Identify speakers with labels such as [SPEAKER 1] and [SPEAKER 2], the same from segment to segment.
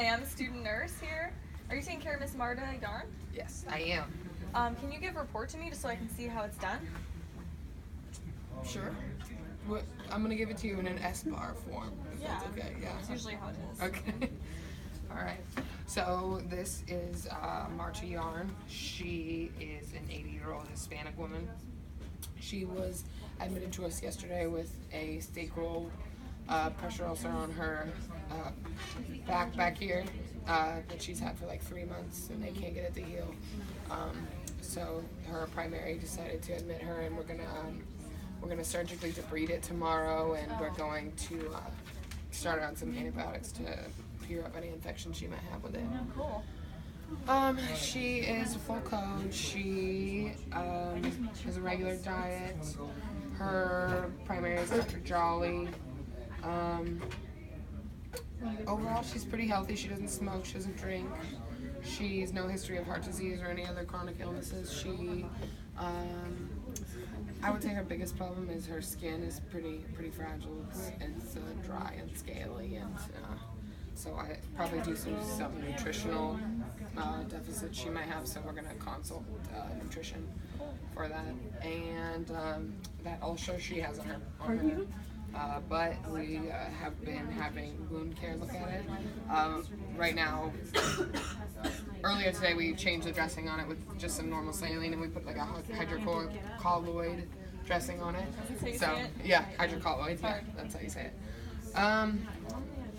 [SPEAKER 1] ma'am, student nurse here. Are you taking care of Miss Marta Yarn?
[SPEAKER 2] Yes, I am.
[SPEAKER 1] Can you give a report to me just so I can see how it's done?
[SPEAKER 2] Sure. I'm gonna give it to you in an S-bar form. If that's okay. Yeah.
[SPEAKER 1] That's usually how it is.
[SPEAKER 2] Okay. All right. So this is Marta Yarn. She is an 80-year-old Hispanic woman. She was admitted to us yesterday with a sacral pressure ulcer on her back here that she's had for like 3 months, and they can't get it to heal. So her primary decided to admit her, and we're gonna surgically debride it tomorrow, and we're going to start her on some antibiotics to clear up any infection she might have with it.
[SPEAKER 1] Cool.
[SPEAKER 2] She is full code. She has a regular diet. Her primary is Dr. Jolly. Overall, she's pretty healthy. She doesn't smoke. She doesn't drink. She's no history of heart disease or any other chronic illnesses. She, I would say her biggest problem is her skin is pretty fragile. It's dry and scaly, and so I probably do some nutritional deficits she might have. So we're gonna consult nutrition for that, and that ulcer she has on her but we have been having wound care look at it. Right now, earlier today we changed the dressing on it with just some normal saline, and we put like a hydrocolloid dressing on it. So yeah, hydrocolloid. Yeah, that's how you say it.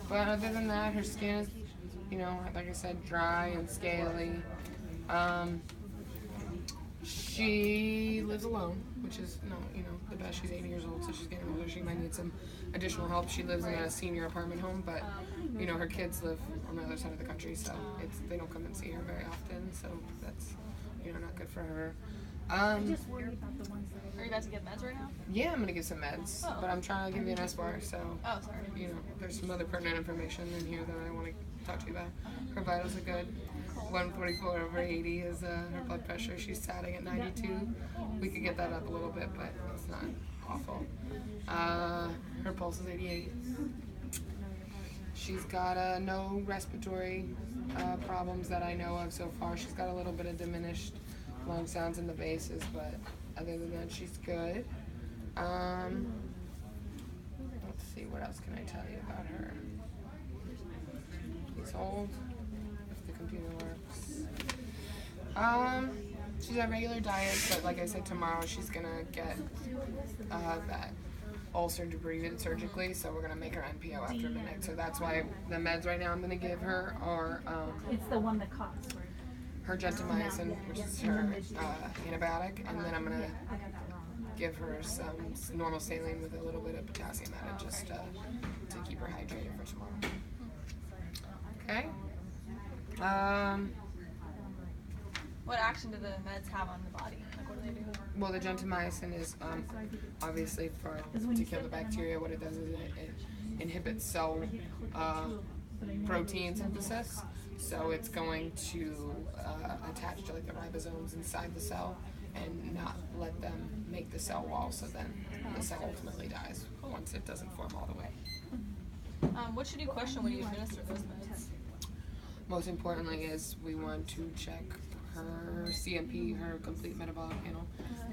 [SPEAKER 2] But other than that, her skin is, like I said, dry and scaly. She lives alone, which is the best. She's 80 years old, so she's getting older. She might need some additional help. She lives in a senior apartment home, but her kids live on the other side of the country, so they don't come and see her very often. So that's not good for her.
[SPEAKER 1] Are you about to get meds right now?
[SPEAKER 2] Yeah, I'm gonna give some meds, but I'm trying to give you an S-bar, so there's some other pertinent information in here that I want to talk to you about. Her vitals are good. 144/80 is her blood pressure. She's satting at 92. We could get that up a little bit, but it's not awful. Her pulse is 88. She's got no respiratory problems that I know of so far. She's got a little bit of diminished lung sounds in the bases, but other than that, she's good. Let's see, what else can I tell you about her? She's old, if the computer works. She's on regular diet, but like I said, tomorrow she's gonna get that ulcer debrided surgically, so we're gonna make her NPO after midnight. So that's why the meds right now I'm gonna give her are
[SPEAKER 3] it's the one that costs.
[SPEAKER 2] Her gentamicin, which is her antibiotic, and then I'm gonna give her some normal saline with a little bit of potassium added, just to keep her hydrated for tomorrow. Okay.
[SPEAKER 1] What action do the meds have on the body? Like, what do they do?
[SPEAKER 2] Well, the gentamicin is obviously to kill the bacteria. What it does is it inhibits cell protein synthesis. So it's going to attach to like the ribosomes inside the cell and not let them make the cell wall, so then the cell ultimately dies once it doesn't form all the way.
[SPEAKER 1] What should you question when you administer those meds?
[SPEAKER 2] Most importantly is we want to check her CMP, her complete metabolic panel.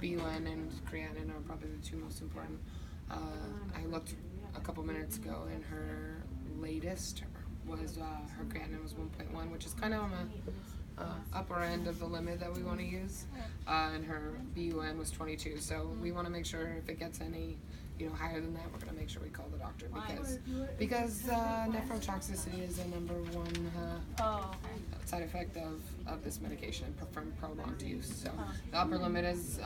[SPEAKER 2] BUN and creatinine are probably the two most important. I looked a couple minutes ago, and her latest was her creatinine was 1.1, which is kind of on the upper end of the limit that we want to use, and her BUN was 22. So we want to make sure if it gets any higher than that, we're going to make sure we call the doctor, because nephrotoxicity is the number one side effect of this medication from prolonged use. So the upper limit is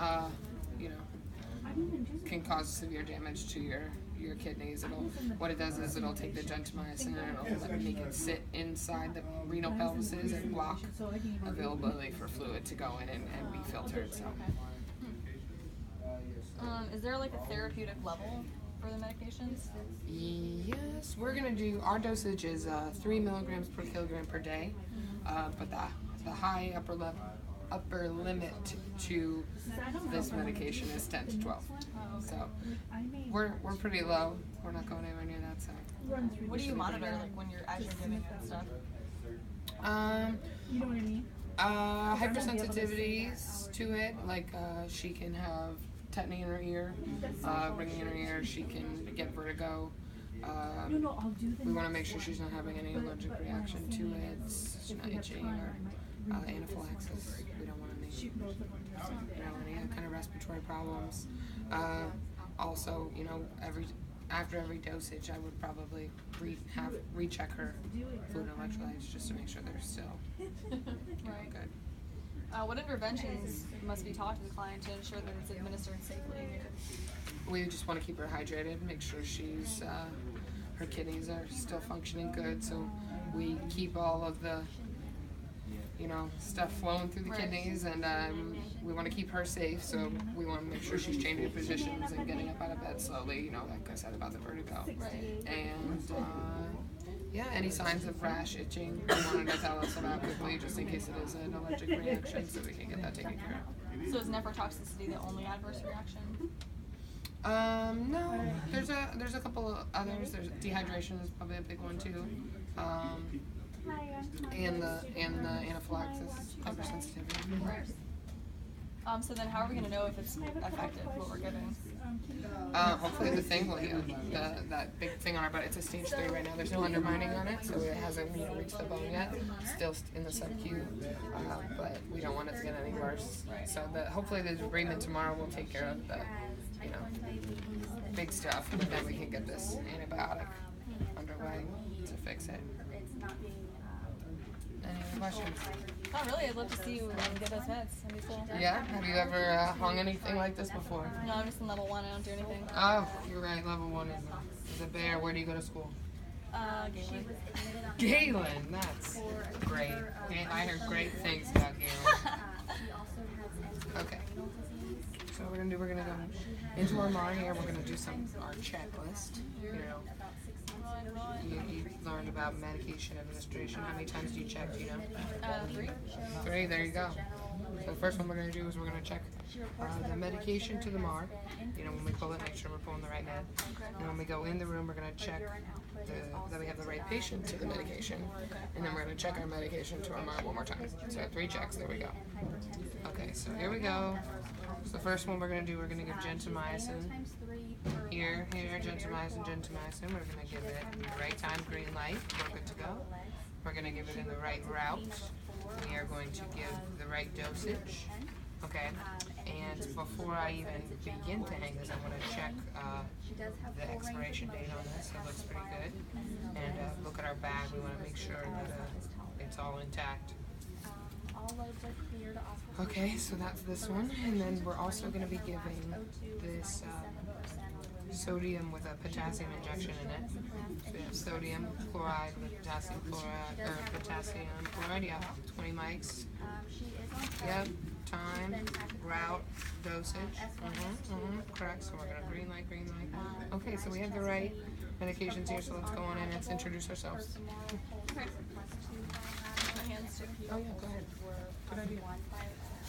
[SPEAKER 2] can cause severe damage to your kidneys. What it does is it'll take the gentamicin and it'll make it sit inside the renal pelvises and block availability for fluid to go in and be filtered. So.
[SPEAKER 1] Is there like a therapeutic level for the medications?
[SPEAKER 2] Yes, we're gonna do, our dosage is 3 milligrams per kilogram per day, but the high upper limit to this medication is 10 to 12. So we're pretty low. We're not going anywhere near that. So
[SPEAKER 1] what do you monitor like when you're giving it and stuff?
[SPEAKER 3] You know what I mean?
[SPEAKER 2] Hypersensitivities to it, like she can have tetany in her ear, ringing in her ear, she can get vertigo.
[SPEAKER 3] No, I'll do the
[SPEAKER 2] We want to make sure she's not having any allergic reaction to it, she's not itching or anaphylaxis. We don't want any, any kind of respiratory problems. Also, after every dosage, I would probably recheck her food and electrolytes just to make sure they're still
[SPEAKER 1] Right.
[SPEAKER 2] good.
[SPEAKER 1] What interventions must be taught to the client to ensure that it's administered safely?
[SPEAKER 2] We just want to keep her hydrated, make sure she's her kidneys are still functioning good, so we keep all of the stuff flowing through the kidneys, and we want to keep her safe, so we want to make sure she's changing positions and getting up out of bed slowly, like I said about the vertigo.
[SPEAKER 1] Right.
[SPEAKER 2] And any signs of rash, itching, we wanted to tell us about quickly, just in case it is an allergic reaction, so we can get that taken care of.
[SPEAKER 1] So is nephrotoxicity the only adverse reaction?
[SPEAKER 2] No, there's a couple of others. There's dehydration is probably a big one too. And the anaphylaxis, hypersensitivity.
[SPEAKER 1] Right. So then how are we going to know if it's effective, what we're giving?
[SPEAKER 2] Hopefully the thing will heal. That big thing on our butt, it's a stage 3 right now. There's no undermining on it, so it hasn't reached the bone yet. Still in the sub-Q, but we don't want it to get any worse. So hopefully the debridement tomorrow will take care of the big stuff, and then we can get this antibiotic underway to fix it. Any other questions?
[SPEAKER 1] Not really. I'd love to see you get those meds. That'd be cool.
[SPEAKER 2] Yeah? Have you ever hung anything like this before?
[SPEAKER 1] No, I'm just in level 1. I don't do anything.
[SPEAKER 2] Oh, you're right. Level 1 is a bear. Where do you go to school?
[SPEAKER 1] Galen.
[SPEAKER 2] Galen, that's great. I heard great things about Galen. Okay. So what we're gonna go into our MAR here. We're gonna do our checklist. You learned about medication administration. How many times do you check? Do you know?
[SPEAKER 1] 3.
[SPEAKER 2] 3. There you go. So the first one we're gonna do is we're gonna check the medication to the MAR. When we pull it, make sure we're pulling the right med. And when we go in the room, we're gonna check that we have the right patient to the medication, and then we're gonna check our medication to our MAR one more time. So 3 checks. There we go. Okay, so here we go. So the first one we're gonna do, we're gonna give gentamicin. Here, gentamicin. We're gonna give it in the right time, green light. We're good to go. We're gonna give it in the right route. We are going to give the right dosage. Okay, and before I even begin to hang this, I'm going to check the expiration date on this. It looks pretty good. And look at our bag. We want to make sure that it's all intact. Okay, so that's this one. And then we're also going to be giving this sodium with a potassium injection in it. So we have sodium chloride with potassium chloride, or potassium chloride, yeah, 20 mics. Yep, time, route, dosage. Correct, so we're going to green light. Okay, so we have the right medications here, so let's go on in and let's introduce ourselves.
[SPEAKER 1] Okay. My hands too.
[SPEAKER 2] Oh yeah, go ahead. Good idea.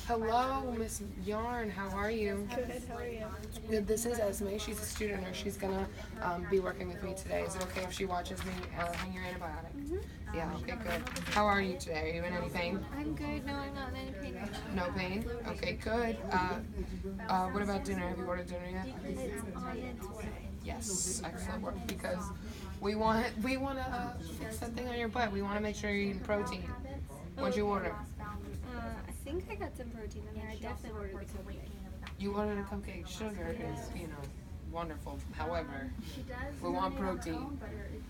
[SPEAKER 2] Hello, Miss Yarn. How are you?
[SPEAKER 4] Good, how are you?
[SPEAKER 2] Good. This is Esme. She's a student nurse. She's gonna be working with me today. Is it okay if she watches me hang your antibiotic?
[SPEAKER 4] Mm-hmm.
[SPEAKER 2] Yeah. Okay. Good. How are you today? Are you in any pain?
[SPEAKER 4] I'm good. No, I'm not in any pain right now.
[SPEAKER 2] No pain. Okay. Good. What about dinner? Have you ordered dinner yet?
[SPEAKER 4] It's on its way.
[SPEAKER 2] Yes. Excellent work. Because we want to fix that thing on your butt. We want to make sure you're eating protein. What'd you order?
[SPEAKER 4] I think I got some protein in there. I definitely ordered the cupcake.
[SPEAKER 2] You ordered a cupcake. Sugar is, wonderful. However, we want protein.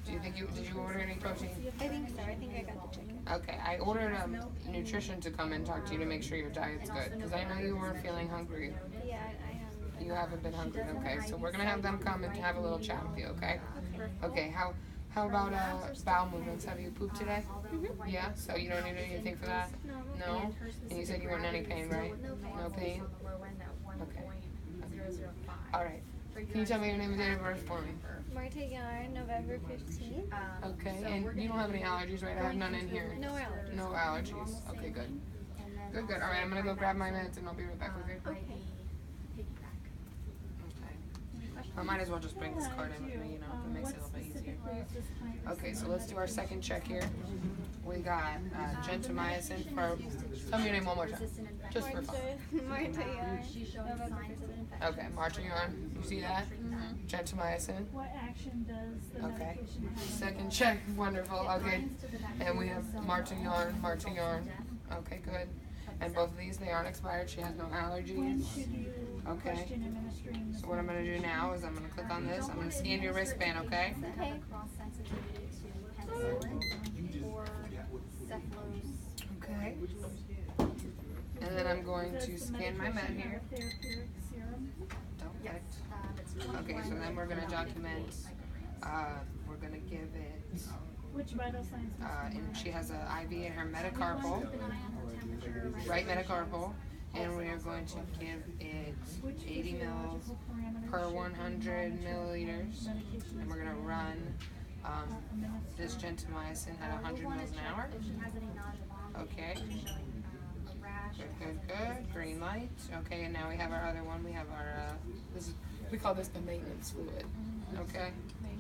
[SPEAKER 2] Did you order any protein?
[SPEAKER 4] I think so. I think I got the chicken.
[SPEAKER 2] Okay, I ordered a nutrition to come and talk to you to make sure your diet's good. Because I know you were feeling hungry.
[SPEAKER 4] Yeah, I haven't.
[SPEAKER 2] You haven't been hungry. Okay, so we're going to have them come and have a little chat with you, okay? Okay, how about bowel movements? Have you pooped today?
[SPEAKER 4] Mm-hmm.
[SPEAKER 2] Yeah? So you don't need anything for that? No? And you said you weren't in any pain, right? No pain? Okay. Alright. Can you tell me your name and date of birth for me?
[SPEAKER 4] Marta Yarn, November 15th.
[SPEAKER 2] Okay, and you don't have any allergies, right? I have none in here.
[SPEAKER 4] No allergies.
[SPEAKER 2] No allergies. Okay, good. Good. Alright, I'm gonna go grab my meds and I'll be right back with you.
[SPEAKER 4] Okay.
[SPEAKER 2] I might as well just bring this card in with me, it makes it a little bit easier. Okay, so let's do our second check here. we got gentamicin for, tell me your name one more time, just for fun.
[SPEAKER 4] Marta, November 5th.
[SPEAKER 2] Okay, marching yarn, you see that? Gentamicin.
[SPEAKER 3] What action does the
[SPEAKER 2] Okay.
[SPEAKER 3] medication have?
[SPEAKER 2] Second check, wonderful, okay. And we have marching yarn. Okay, good. And both of these, they aren't expired, she has no
[SPEAKER 3] When
[SPEAKER 2] allergies.
[SPEAKER 3] should you
[SPEAKER 2] Okay.
[SPEAKER 3] question administering this
[SPEAKER 2] So what I'm gonna do now is I'm gonna click on this, I'm gonna scan your wristband, okay?
[SPEAKER 4] Okay. Cross sensitivity to penicillin or cephalose.
[SPEAKER 2] Okay. And then I'm going
[SPEAKER 3] Does
[SPEAKER 2] to
[SPEAKER 3] the
[SPEAKER 2] scan my med
[SPEAKER 3] medication
[SPEAKER 2] here.
[SPEAKER 3] have a therapeutic serum?
[SPEAKER 2] Okay.
[SPEAKER 4] It's
[SPEAKER 2] Okay, so then we're gonna document, we're gonna give it,
[SPEAKER 3] Which vital signs must be
[SPEAKER 2] and she has an IV in her
[SPEAKER 4] Keep
[SPEAKER 2] metacarpal,
[SPEAKER 4] an eye on her temperature.
[SPEAKER 2] right metacarpal, and we are going to give it
[SPEAKER 3] Which
[SPEAKER 2] 80 mils
[SPEAKER 3] physiological parameters
[SPEAKER 2] per
[SPEAKER 3] should be
[SPEAKER 2] 100
[SPEAKER 3] monitored
[SPEAKER 2] milliliters,
[SPEAKER 3] when medication
[SPEAKER 2] and
[SPEAKER 3] is
[SPEAKER 2] we're gonna
[SPEAKER 3] being
[SPEAKER 2] run this
[SPEAKER 3] administered?
[SPEAKER 2] gentamicin at 100 mils an hour.
[SPEAKER 4] If she has any nausea,
[SPEAKER 2] Okay.
[SPEAKER 4] showing a rash.
[SPEAKER 2] Good. Green light. Okay, and now we have our other one. We have our, this is, we call this the maintenance fluid. Okay.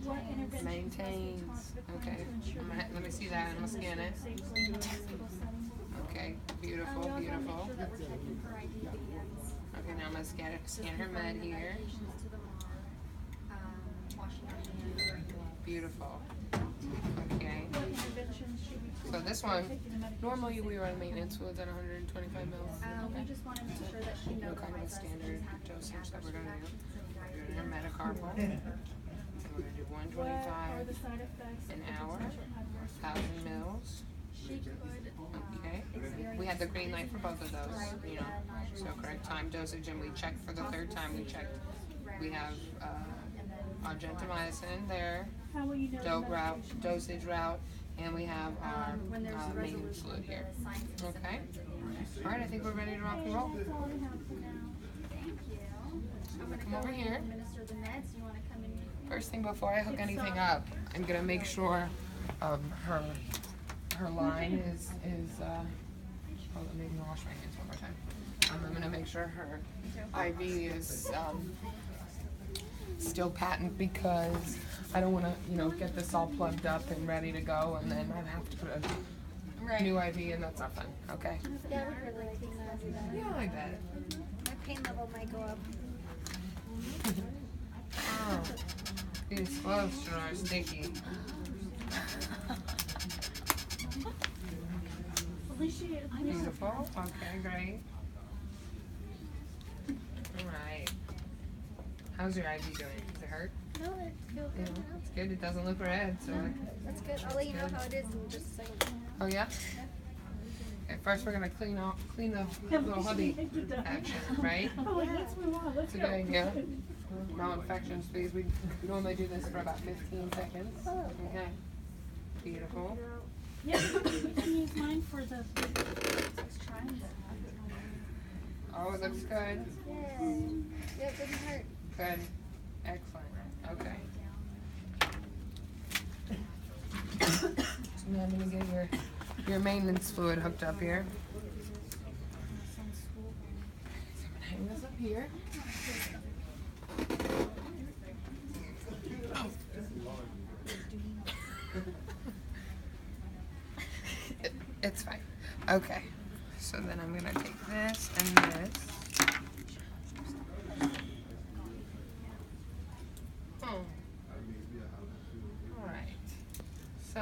[SPEAKER 3] What interventions must be
[SPEAKER 2] Maintains.
[SPEAKER 3] taught to the client
[SPEAKER 2] Okay.
[SPEAKER 3] to ensure that
[SPEAKER 2] Let me see that. I'm gonna scan it.
[SPEAKER 3] safely in a hospital setting?
[SPEAKER 2] Okay. Beautiful.
[SPEAKER 4] We also make
[SPEAKER 2] Beautiful.
[SPEAKER 4] sure that we're checking for IDBNs.
[SPEAKER 2] Okay, now I'm gonna scan her med here.
[SPEAKER 4] Medications to them are, washing our hands.
[SPEAKER 2] Beautiful. Okay.
[SPEAKER 3] What interventions should we
[SPEAKER 2] So this one,
[SPEAKER 3] taking the medication
[SPEAKER 2] normally we run maintenance fluids at 125 mils.
[SPEAKER 4] We just wanna make sure that she
[SPEAKER 2] No kind of a
[SPEAKER 4] notifies us.
[SPEAKER 2] standard dosage that we're gonna do. We're doing her metacarpal. And we're gonna do
[SPEAKER 3] What are
[SPEAKER 2] 125
[SPEAKER 3] the side effects
[SPEAKER 2] an
[SPEAKER 3] of
[SPEAKER 2] hour,
[SPEAKER 3] potential adverse
[SPEAKER 2] 1,000 mils.
[SPEAKER 4] She could,
[SPEAKER 2] Okay. We had the green light for both of those, you know. So correct time, dosage, and we checked for the third time. We checked. We have our gentamicin there,
[SPEAKER 3] How will you know the medication?
[SPEAKER 2] dosage route, and we have our
[SPEAKER 4] when there's a
[SPEAKER 2] maintenance
[SPEAKER 4] resolution
[SPEAKER 2] fluid
[SPEAKER 4] of
[SPEAKER 2] here.
[SPEAKER 4] the signs and
[SPEAKER 2] Okay.
[SPEAKER 4] symptoms.
[SPEAKER 2] All right, I think we're ready to rock and
[SPEAKER 3] Okay,
[SPEAKER 2] roll.
[SPEAKER 3] that's all we have for now.
[SPEAKER 4] Thank you. I'm gonna
[SPEAKER 2] Come
[SPEAKER 4] go
[SPEAKER 2] over
[SPEAKER 4] in
[SPEAKER 2] here.
[SPEAKER 4] and administer the meds. You wanna come in?
[SPEAKER 2] First thing before I hook anything up, I'm gonna make sure her line is hold on, maybe wash my hands one more time. I'm gonna make sure her IV is still patent because I don't wanna, get this all plugged up and ready to go and then I have to put a new IV and that's not fun, okay?
[SPEAKER 4] Yeah, I would really like to do that.
[SPEAKER 2] Yeah, I bet.
[SPEAKER 4] My pain level might go up.
[SPEAKER 2] Oh, these gloves are sticky. Beautiful, okay, great. Alright. How's your IV doing? Does it hurt?
[SPEAKER 4] No, it feels
[SPEAKER 2] Yeah,
[SPEAKER 4] good now.
[SPEAKER 2] it's good, it doesn't look red, so.
[SPEAKER 4] That's good. I'll let you know how it is in just a second.
[SPEAKER 2] Oh, yeah? Okay, first we're gonna clean the little hubby action, right?
[SPEAKER 3] Oh, let's move on. Let's
[SPEAKER 2] It's a
[SPEAKER 3] go.
[SPEAKER 2] good idea. No infections, please. We normally do this for about 15 seconds. Okay. Beautiful.
[SPEAKER 3] Yeah, you can use mine for the. Let's try it.
[SPEAKER 2] Oh, it looks good.
[SPEAKER 4] Yay. Yep, doesn't hurt.
[SPEAKER 2] Good. Excellent. Okay. So now I'm gonna get your maintenance fluid hooked up here. So I'm gonna hang this up here. It's fine. Okay. So then I'm gonna take this and this. Alright. So.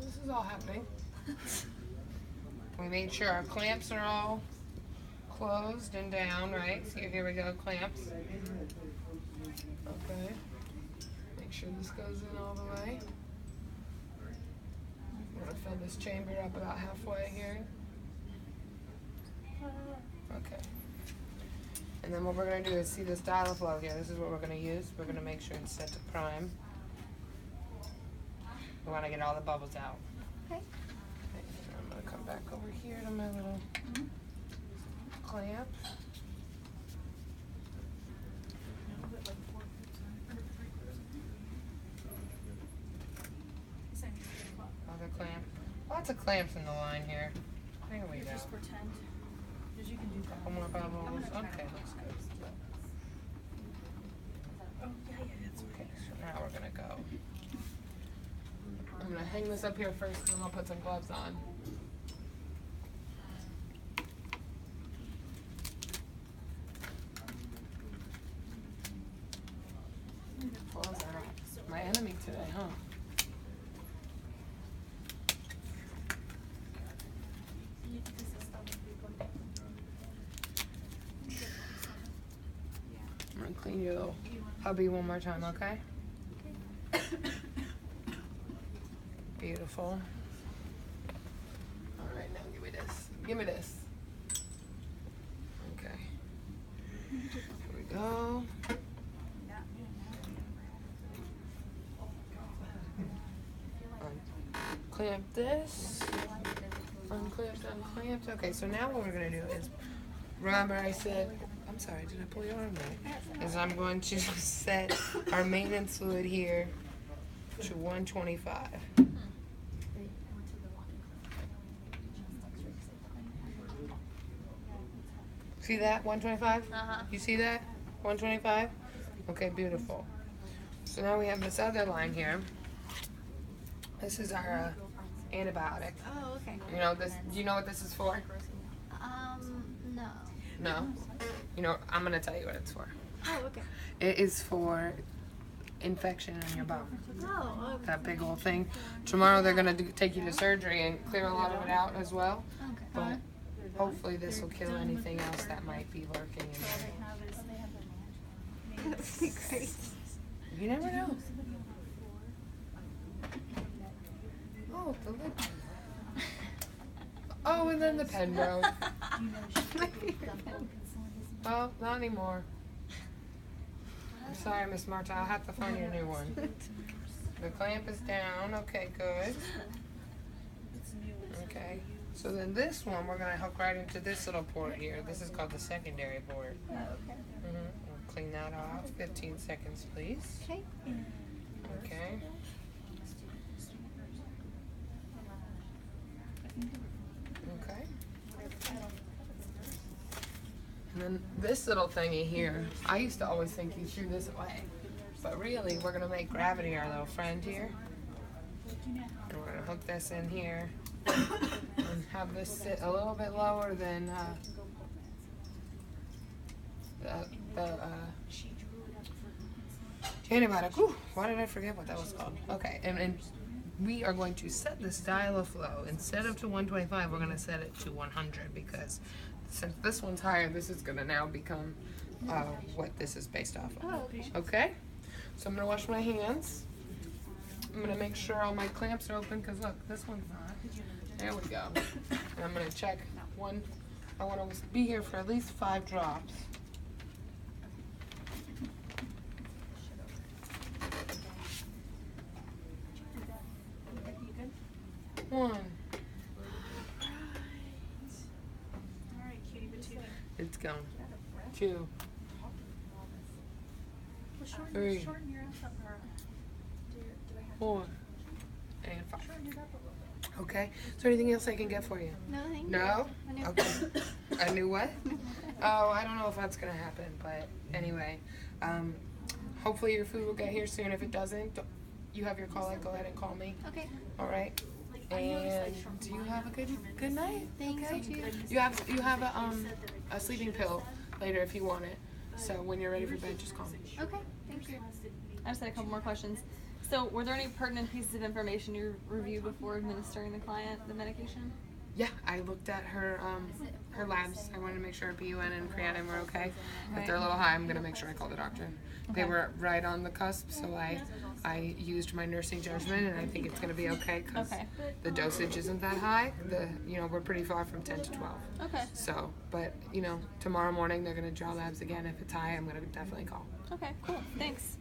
[SPEAKER 2] This is all happening. We made sure our clamps are all closed and down, right? So here we go, clamps. Okay. Make sure this goes in all the way. I'm gonna fill this chamber up about halfway here. Okay. And then what we're gonna do is see this dial flow here. This is what we're gonna use. We're gonna make sure it's set to prime. We wanna get all the bubbles out.
[SPEAKER 4] Okay.
[SPEAKER 2] Okay, and I'm gonna come back over here to my little clamp. Other clamp. Lots of clamps in the line here. There we go.
[SPEAKER 3] Just pretend. Because you can do that.
[SPEAKER 2] Couple more bubbles. Okay, looks good. hang this up here first, and then I'll put some gloves on. Gloves are my enemy today, huh? I'm gonna clean your little hubby one more time, okay? Beautiful. All right, now give me this. Give me this. Okay. Here we go. Unclamp this. Unclamped, unclamped. Okay, so now what we're gonna do is, remember I said, I'm sorry, did I pull your arm out? Is I'm going to set our maintenance fluid here to 125. See that? 125?
[SPEAKER 1] Uh-huh.
[SPEAKER 2] You see that? 125? Okay, beautiful. So now we have this other line here. This is our antibiotic.
[SPEAKER 4] Oh, okay.
[SPEAKER 2] You know this? Do you know what this is for?
[SPEAKER 4] No.
[SPEAKER 2] No? You know, I'm going to tell you what it's for.
[SPEAKER 4] Oh, okay.
[SPEAKER 2] It is for infection in your bone.
[SPEAKER 4] Oh, okay.
[SPEAKER 2] That big old thing. Tomorrow they're going to take you to surgery and clear a lot of it out as well.
[SPEAKER 4] Okay.
[SPEAKER 2] But hopefully this will kill anything else that might be lurking in there.
[SPEAKER 4] That would be great.
[SPEAKER 2] You never know. Oh, the lid. Oh, and then the pen broke. Well, not anymore. I'm sorry, Miss Marta. I'll have to find you a new one. The clamp is down. Okay, good. Okay. So then this one, we're going to hook right into this little port here. This is called the secondary port.
[SPEAKER 4] Oh, okay.
[SPEAKER 2] We'll clean that off. 15 seconds, please.
[SPEAKER 4] Okay.
[SPEAKER 2] Okay. Okay. And then this little thingy here, I used to always think you threw this away. But really, we're going to make gravity our little friend here. And we're going to hook this in here. And have this sit a little bit lower than the antibiotic. Whew, why did I forget what that was called? Okay, and we are going to set this dial of flow. Instead of to 125, we're going to set it to 100 because since this one's higher, this is going to now become what this is based off of.
[SPEAKER 4] Oh, okay.
[SPEAKER 2] Okay? So I'm going to wash my hands. I'm going to make sure all my clamps are open because look, this one's not. There we go. And I'm going to check one. I want to be here for at least 5 drops. One. It's gone. 2. 3. 4. And 5. Okay. Is there anything else I can get for you?
[SPEAKER 4] No, thank you.
[SPEAKER 2] No?
[SPEAKER 4] I knew.
[SPEAKER 2] Okay. I knew what? Oh, I don't know if that's going to happen, but anyway. Hopefully your food will get here soon. If it doesn't, you have your call. Go ahead and call me.
[SPEAKER 4] Okay.
[SPEAKER 2] All right. And do you have a good night?
[SPEAKER 4] Thanks,
[SPEAKER 2] Okay.
[SPEAKER 4] you too.
[SPEAKER 2] You have a sleeping pill later if you want it. So when you're ready for bed, just call me.
[SPEAKER 4] Okay. Thank you.
[SPEAKER 1] I just had a couple more questions. So, were there any pertinent pieces of information you reviewed before administering the client the medication?
[SPEAKER 2] Yeah, I looked at her labs. I wanted to make sure her BUN and creatinine were okay. If they're a little high, I'm gonna make sure I call the doctor. They were right on the cusp, so I used my nursing judgment, and I think it's gonna be okay because the dosage isn't that high. We're pretty far from 10 to 12.
[SPEAKER 1] Okay.
[SPEAKER 2] So, but tomorrow morning they're gonna draw labs again. If it's high, I'm gonna definitely call.
[SPEAKER 1] Okay, cool. Thanks.